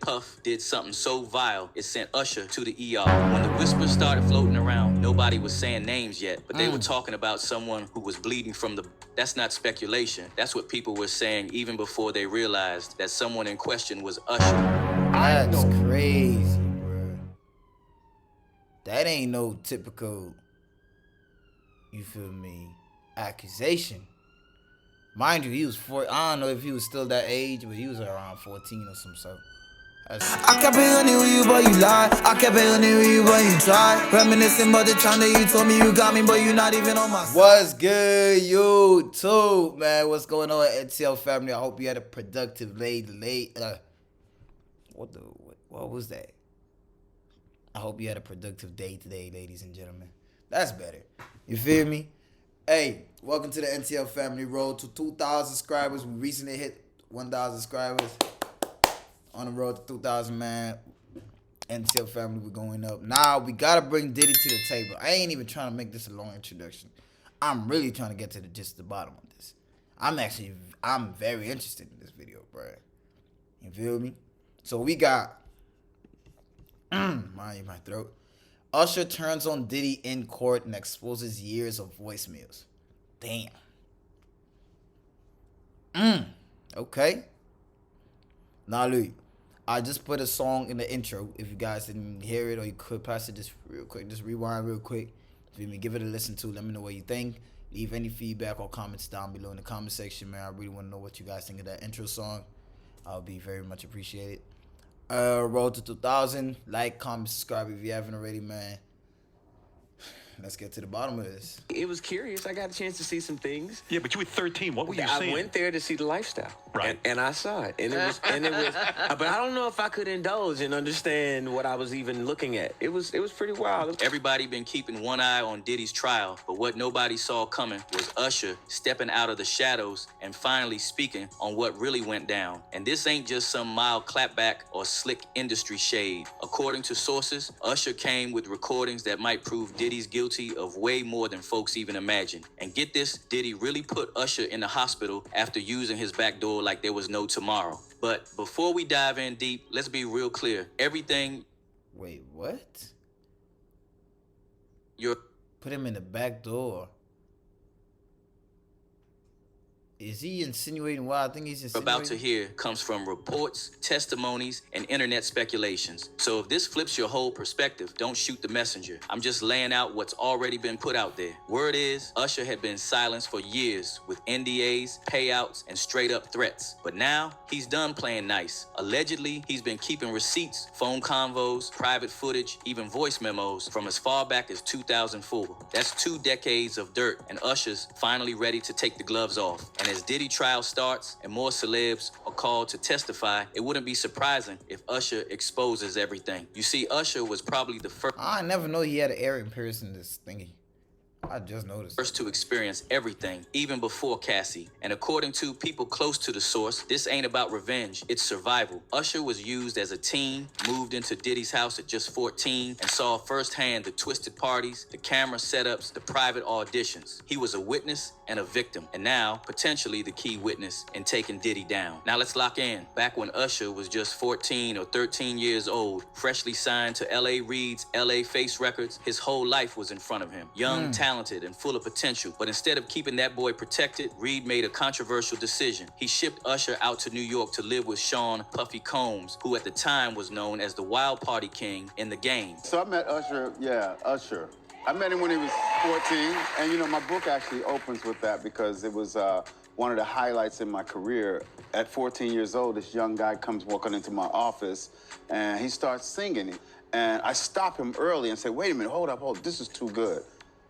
Puff did something so vile, it sent Usher to the ER. When the whispers started floating around, nobody was saying names yet, but they were talking about someone who was bleeding from the... That's not speculation. That's what people were saying even before they realized that someone in question was Usher. That's crazy, bro. That ain't no typical, you feel me, accusation. Mind you, he was 4. I don't know if he was still that age, but he was around 14 or some sort. I kept it honey with you, but you lie. I kept it honey with you, but you try. Reminiscing about the time that you told me you got me, but you not even on my side. What's good, YouTube, man? What's going on, NCL Family? I hope you had a productive what was that? I hope you had a productive day today, ladies and gentlemen. That's better. You feel me? Hey, welcome to the NCL Family Road to 2,000 subscribers. We recently hit 1,000 subscribers. On the road to 2,000, man. NCL Family, we're going up. Now, we got to bring Diddy to the table. I ain't even trying to make this a long introduction. I'm really trying to get to the bottom of this. I'm very interested in this video, bro. You feel me? So, we got... my throat. Usher turns on Diddy in court and exposes years of voicemails. Damn. Okay. Now, look. I just put a song in the intro. If you guys didn't hear it or you could pass it just real quick, just rewind real quick. Feel me? Give it a listen to. Let me know what you think. Leave any feedback or comments down below in the comment section, man. I really want to know what you guys think of that intro song. I'll be very much appreciated. Road to 2,000. Like, comment, subscribe if you haven't already, man. Let's get to the bottom of this. It was curious. I got a chance to see some things. Yeah, but you were 13. What were you seeing? I went there to see the lifestyle. Right. And I saw it. And it was but I don't know if I could indulge and understand what I was even looking at. It was pretty wild. Everybody been keeping one eye on Diddy's trial, but what nobody saw coming was Usher stepping out of the shadows and finally speaking on what really went down. And this ain't just some mild clapback or slick industry shade. According to sources, Usher came with recordings that might prove Diddy's guilty of way more than folks even imagine. And get this, Diddy really put Usher in the hospital after using his back door like there was no tomorrow. But before we dive in deep, let's be real clear. Everything... Wait, what? You're... Put him in the back door. Is he insinuating what I think he's insinuating? About to hear comes from reports, testimonies, and internet speculations. So if this flips your whole perspective, don't shoot the messenger. I'm just laying out what's already been put out there. Word is, Usher had been silenced for years with NDAs, payouts, and straight up threats. But now, he's done playing nice. Allegedly, he's been keeping receipts, phone convos, private footage, even voice memos from as far back as 2004. That's 2 decades of dirt, and Usher's finally ready to take the gloves off. And as Diddy trial starts and more celebs are called to testify, it wouldn't be surprising if Usher exposes everything. You see, Usher was probably the first... I never know he had an ear piercing this thingy. I just noticed. First to experience everything, even before Cassie. And according to people close to the source, this ain't about revenge, it's survival. Usher was used as a teen, moved into Diddy's house at just 14, and saw firsthand the twisted parties, the camera setups, the private auditions. He was a witness and a victim, and now, potentially the key witness in taking Diddy down. Now let's lock in. Back when Usher was just 14 or 13 years old, freshly signed to LA Reid's LA Face Records, his whole life was in front of him. Young, talented, and full of potential. But instead of keeping that boy protected, Reid made a controversial decision. He shipped Usher out to New York to live with Sean Puffy Combs, who at the time was known as the Wild Party King in the game. So I met Usher, Usher. I met him when he was 14, and you know, my book actually opens with that because it was one of the highlights in my career. At 14 years old, this young guy comes walking into my office, and he starts singing. And I stop him early and say, wait a minute, hold up, this is too good.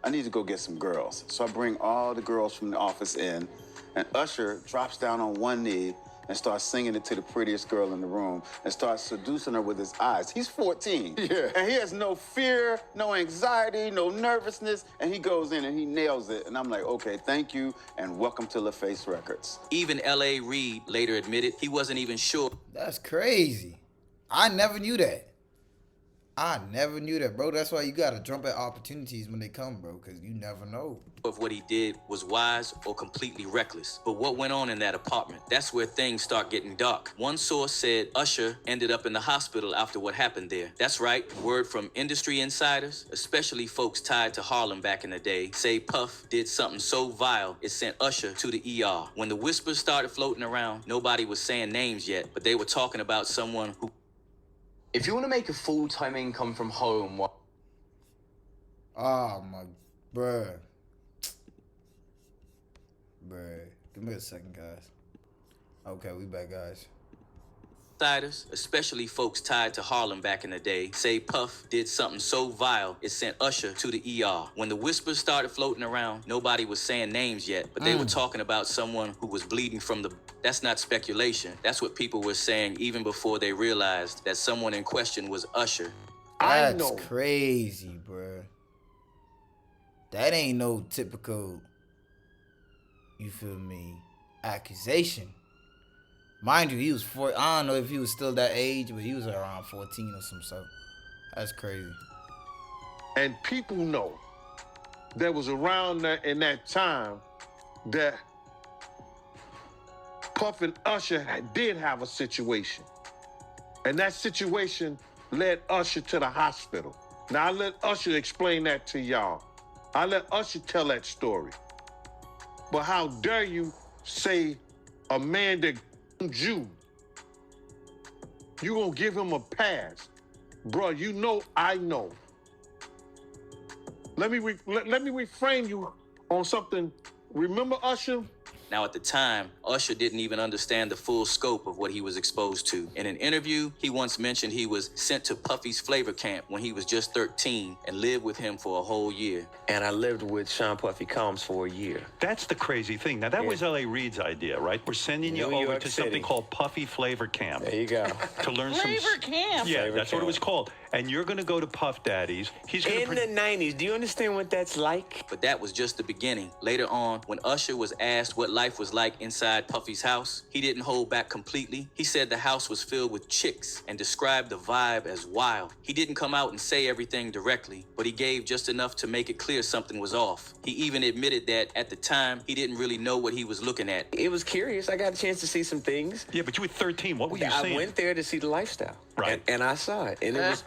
I need to go get some girls. So I bring all the girls from the office in, and Usher drops down on one knee and starts singing it to the prettiest girl in the room and starts seducing her with his eyes. He's 14. Yeah. And he has no fear, no anxiety, no nervousness, and he goes in and he nails it. And I'm like, okay, thank you, and welcome to LaFace Records. Even L.A. Reid later admitted he wasn't even sure. That's crazy. I never knew that. I never knew that, bro. That's why you gotta jump at opportunities when they come, bro, because you never know. If what he did was wise or completely reckless. But what went on in that apartment? That's where things start getting dark. One source said Usher ended up in the hospital after what happened there. That's right, word from industry insiders, especially folks tied to Harlem back in the day, say Puff did something so vile it sent Usher to the ER. When the whispers started floating around, nobody was saying names yet, but they were talking about someone who... If you want to make a full-time income from home, Oh my, bruh. Bruh. Give me a second, guys. Okay, we back, guys. Insiders, especially folks tied to Harlem back in the day, say Puff did something so vile it sent Usher to the ER. When the whispers started floating around, nobody was saying names yet, but they were talking about someone who was bleeding from the... That's not speculation. That's what people were saying even before they realized that someone in question was Usher. That's crazy, bruh. That ain't no typical, you feel me, accusation. Mind you, he was I don't know if he was still that age, but he was around 14 or some so. That's crazy. And people know that was around that in that time that Puff and Usher did have a situation. And that situation led Usher to the hospital. Now, I let Usher explain that to y'all. I let Usher tell that story. But how dare you say a man that you gonna give him a pass? Bro, you know I know. Let me reframe you on something. Remember Usher? Now, at the time, Usher didn't even understand the full scope of what he was exposed to. In an interview, he once mentioned he was sent to Puffy's flavor camp when he was just 13 and lived with him for a whole year. And I lived with Sean Puffy Combs for a year. That's the crazy thing. Now, that was L.A. Reid's idea, right? We're sending you New over York to City. something called Puffy Flavor Camp. There you go. To learn Flavor camp. Yeah, Flavor that's what it camp. was called. And you're going to go to Puff Daddy's. He's going In the 90s, do you understand what that's like? But that was just the beginning. Later on, when Usher was asked what life was like inside Puffy's house, he didn't hold back completely. He said the house was filled with chicks and described the vibe as wild. He didn't come out and say everything directly, but he gave just enough to make it clear something was off. He even admitted that at the time, he didn't really know what he was looking at. It was curious. I got a chance to see some things. Yeah, but you were 13. What were you I saying? went there to see the lifestyle. Right. And I saw it. And it was,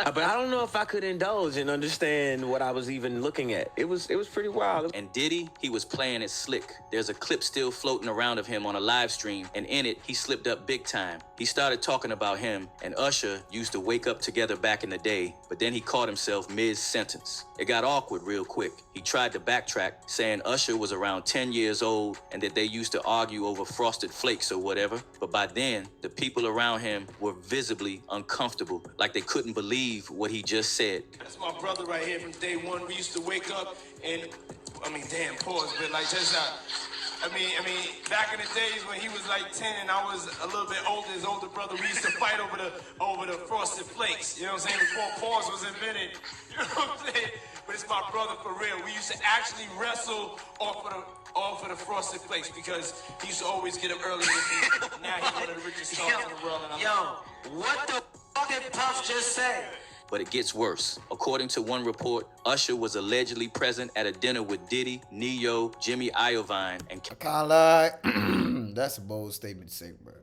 but I don't know if I could indulge and understand what I was even looking at. It was pretty wild. And Diddy, he was playing it slick. There's a clip still floating around of him on a live stream, and in it, he slipped up big time. He started talking about him, and Usher used to wake up together back in the day, but then he caught himself mid-sentence. It got awkward real quick. He tried to backtrack, saying Usher was around 10 years old and that they used to argue over frosted flakes or whatever, but by then, the people around him were visibly uncomfortable, like they couldn't believe what he just said. That's my brother right here from day one. We used to wake up and, damn, pause, but like just back in the days when he was like 10 and I was a little bit older, his older brother, we used to fight over the frosted flakes. You know what I'm saying? Before pause was invented. You know what I'm saying? But it's my brother for real. We used to actually wrestle off of the frosted flakes because he used to always get up early with me. Now he's one of the richest stars in the world. And What the fuck did Puff just say? But it gets worse. According to one report, Usher was allegedly present at a dinner with Diddy, Neo, Jimmy Iovine, and... I can't lie. That's a bold statement to say, bro.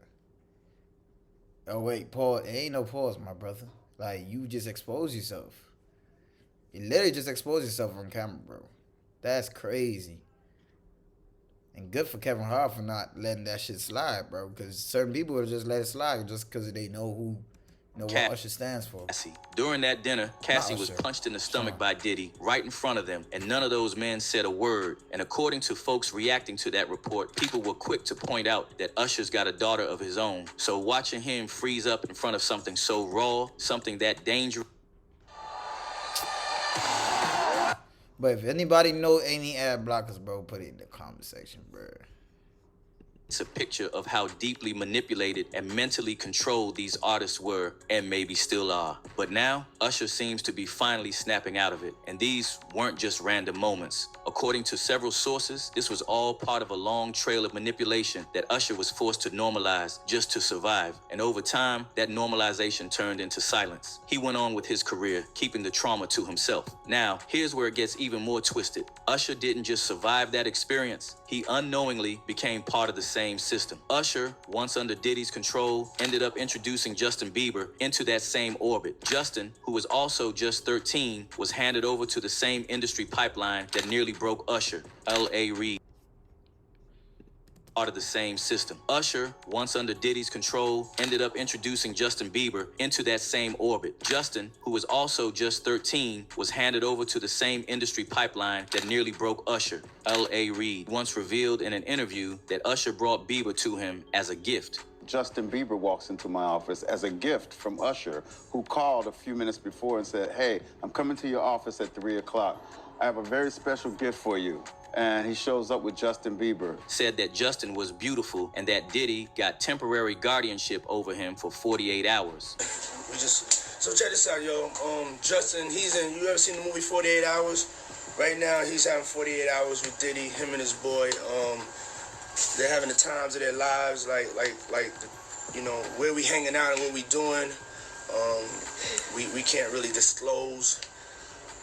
Oh, wait, pause. It ain't no pause, my brother. Like, you just expose yourself. You literally just expose yourself on camera, bro. That's crazy. And good for Kevin Hart for not letting that shit slide, bro. Because certain people would just let it slide just because they know what Usher stands for. Cassie. During that dinner, Cassie was Usher. punched in the stomach by Diddy right in front of them, and none of those men said a word. And according to folks reacting to that report, people were quick to point out that Usher's got a daughter of his own. So watching him freeze up in front of something so raw, something that dangerous... But if anybody know any ad blockers, bro, put it in the comment section, bro. It's a picture of how deeply manipulated and mentally controlled these artists were and maybe still are. But now, Usher seems to be finally snapping out of it. And these weren't just random moments. According to several sources, this was all part of a long trail of manipulation that Usher was forced to normalize just to survive. And over time, that normalization turned into silence. He went on with his career, keeping the trauma to himself. Now, here's where it gets even more twisted. Usher didn't just survive that experience, he unknowingly became part of the same system. Usher, once under Diddy's control, ended up introducing Justin Bieber into that same orbit. Justin, who was also just 13, was handed over to the same industry pipeline that nearly broke Usher, L.A. Reid. Part of the same system. Usher, once under Diddy's control, ended up introducing Justin Bieber into that same orbit. Justin, who was also just 13, was handed over to the same industry pipeline that nearly broke Usher. L.A. Reid once revealed in an interview that Usher brought Bieber to him as a gift. Justin Bieber walks into my office as a gift from Usher, who called a few minutes before and said, "Hey, I'm coming to your office at 3 o'clock. I have a very special gift for you." And he shows up with Justin Bieber. Said that Justin was beautiful and that Diddy got temporary guardianship over him for 48 hours. So check this out, yo. Justin, you ever seen the movie 48 Hours? Right now, he's having 48 hours with Diddy, him and his boy. They're having the times of their lives, like, you know, where we hanging out and what we doing. We can't really disclose,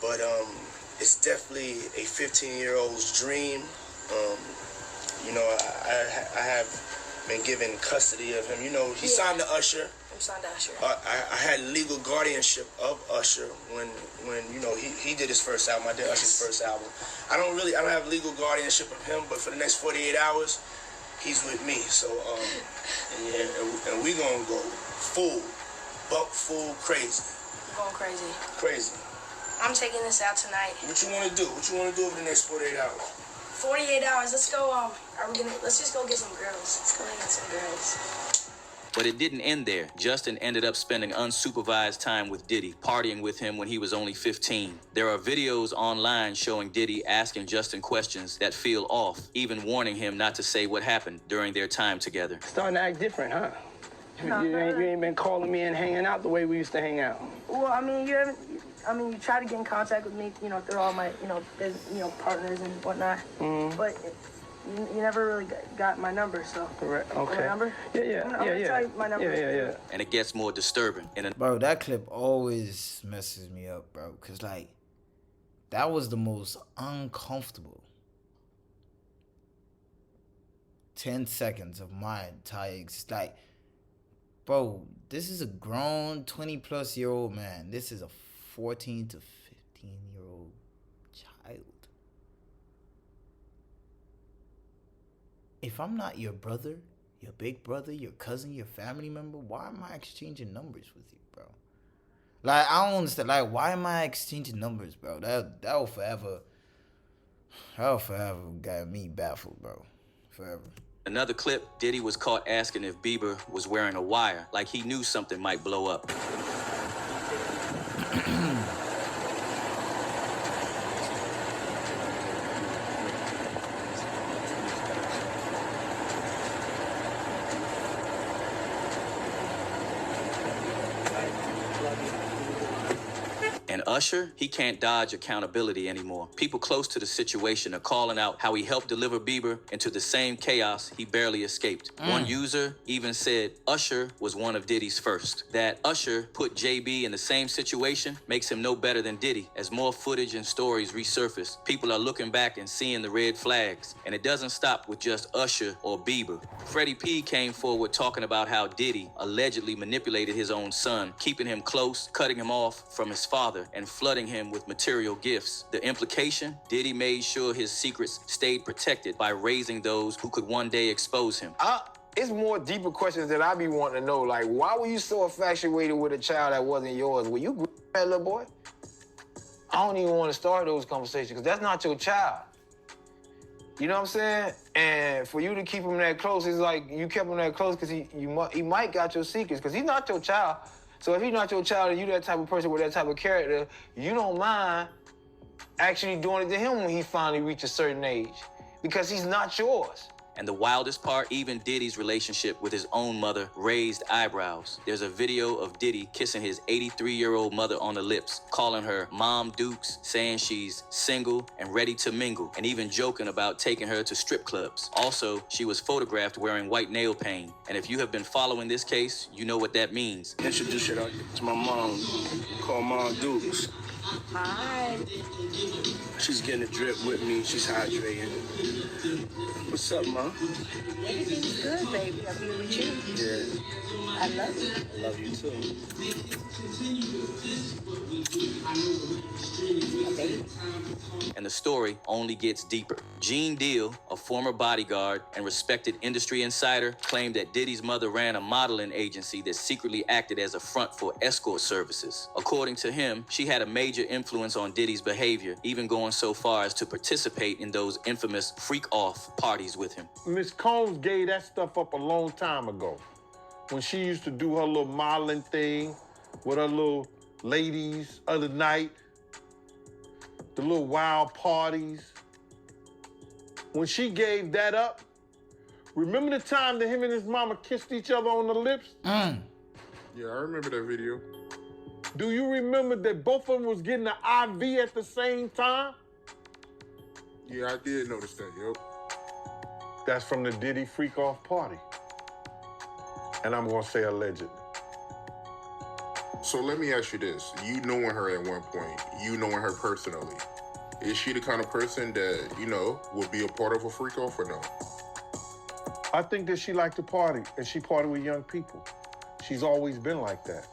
but it's definitely a 15-year-old's dream. You know, I have been given custody of him. You know, he signed to Usher. I'm signed to Usher. I had legal guardianship of Usher when you know he did his first album. I did Usher's first album. I don't have legal guardianship of him, but for the next 48 hours, he's with me. So and we gonna go full crazy. I'm going crazy. Crazy. I'm taking this out tonight. What you want to do? What you want to do over the next 48 hours? 48 hours. Let's go. Let's just go get some girls. Let's go get some girls. But it didn't end there. Justin ended up spending unsupervised time with Diddy, partying with him when he was only 15. There are videos online showing Diddy asking Justin questions that feel off, even warning him not to say what happened during their time together. Starting to act different, huh? You ain't been calling me and hanging out the way we used to hang out. Well, I mean, you try to get in contact with me, you know, through all my, partners and whatnot. Mm-hmm. But you never really got my number, so. Correct. Okay. My number? Yeah. I'm gonna tell you my number. Yeah. And it gets more disturbing. Bro, that clip always messes me up, bro. Because, that was the most uncomfortable 10 seconds of my entire existence. Bro, this is a grown 20-plus-year-old man. This is a 14 to 15-year-old child. If I'm not your brother, your big brother, your cousin, your family member, why am I exchanging numbers with you, bro? I don't understand. Why am I exchanging numbers, bro? That will forever got me baffled, bro. Forever. Another clip, Diddy was caught asking if Bieber was wearing a wire, like he knew something might blow up. And Usher, he can't dodge accountability anymore. People close to the situation are calling out how he helped deliver Bieber into the same chaos he barely escaped. One user even said Usher was one of Diddy's first. That Usher put JB in the same situation makes him no better than Diddy. As more footage and stories resurface, people are looking back and seeing the red flags. And it doesn't stop with just Usher or Bieber. Freddie P came forward talking about how Diddy allegedly manipulated his own son, keeping him close, cutting him off from his father, and flooding him with material gifts. The implication? Diddy made sure his secrets stayed protected by raising those who could one day expose him. It's more deeper questions that I be wanting to know. Like, why were you so infatuated with a child that wasn't yours? Were you that little boy? I don't even want to start those conversations because that's not your child. You know what I'm saying? And for you to keep him that close, it's like you kept him that close because he might got your secrets because he's not your child. So if he's not your child and you that type of person with that type of character, you don't mind actually doing it to him when he finally reaches a certain age because he's not yours. And the wildest part, even Diddy's relationship with his own mother raised eyebrows. There's a video of Diddy kissing his 83-year-old mother on the lips, calling her Mom Dukes, saying she's single and ready to mingle, and even joking about taking her to strip clubs. Also, she was photographed wearing white nail paint. And if you have been following this case, you know what that means. Introduce her to my mom, called Mom Dukes. Hi. She's getting a drip with me. She's hydrating. What's up, Mom? Everything's good, baby. I'll be with you. Yeah, I love you. I love you too. My baby. And the story only gets deeper. Gene Deal, a former bodyguard and respected industry insider, claimed that Diddy's mother ran a modeling agency that secretly acted as a front for escort services. According to him, she had a major influence on Diddy's behavior, even going so far as to participate in those infamous freak-off parties with him. Miss Combs gave that stuff up a long time ago. When she used to do her little modeling thing with her little ladies of the night, the little wild parties. When she gave that up, remember the time that him and his mama kissed each other on the lips? Yeah, I remember that video. Do you remember that both of them was getting an IV at the same time? Yeah, I did notice that, yep. That's from the Diddy freak-off party. And I'm gonna say allegedly. So let me ask you this. You knowing her at one point, you knowing her personally, is she the kind of person that, you know, would be a part of a freak-off or no? I think that she liked to party, and she party with young people. She's always been like that.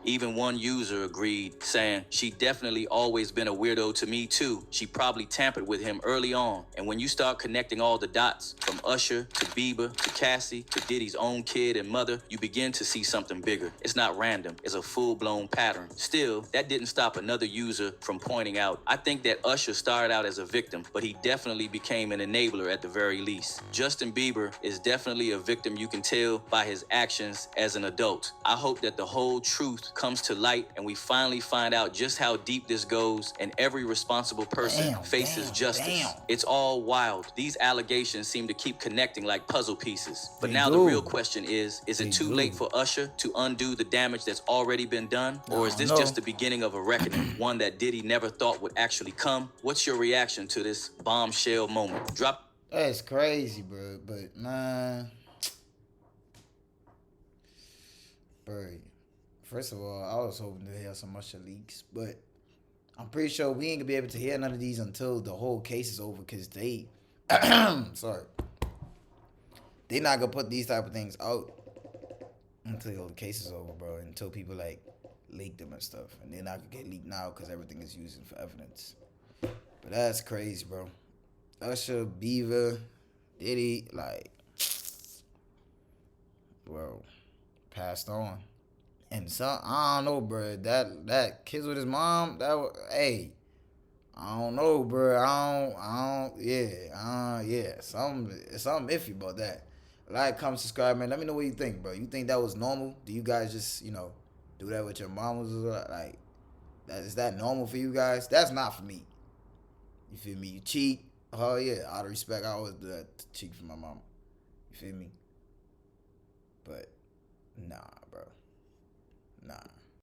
Even one user agreed, saying, "She definitely always been a weirdo to me too. She probably tampered with him early on." And when you start connecting all the dots, from Usher to Bieber to Cassie to Diddy's own kid and mother, you begin to see something bigger. It's not random, it's a full-blown pattern. Still, that didn't stop another user from pointing out, "I think that Usher started out as a victim, but he definitely became an enabler at the very least." Justin Bieber is definitely a victim, you can tell by his actions as an adult. I hope that the whole truth comes to light and we finally find out just how deep this goes and every responsible person faces justice. It's all wild. These allegations seem to keep connecting like puzzle pieces. But now the real question is it too late for Usher to undo the damage that's already been done? Or is this just the beginning of a reckoning, one that Diddy never thought would actually come? What's your reaction to this bombshell moment? Drop. That's crazy, bro. But, man. Bro. First of all, I was hoping to hear some Usher leaks, but I'm pretty sure we ain't gonna be able to hear none of these until the whole case is over, because they, sorry, they not gonna put these type of things out until the case is over, bro, until people, like, leak them and stuff, and they're not gonna get leaked now because everything is used for evidence. But that's crazy, bro. Usher, Bieber, Diddy, like, bro, passed on. And some, I don't know, bro. That kiss with his mom, hey, I don't know, bro. Yeah. Something iffy about that. Like, comment, subscribe, man. Let me know what you think, bro. You think that was normal? Do you guys just, do that with your mamas? Like, is that normal for you guys? That's not for me. You feel me? You cheat. Oh, yeah. Out of respect, I always do that to cheat for my mama. You feel me? But, nah, bro. Nah.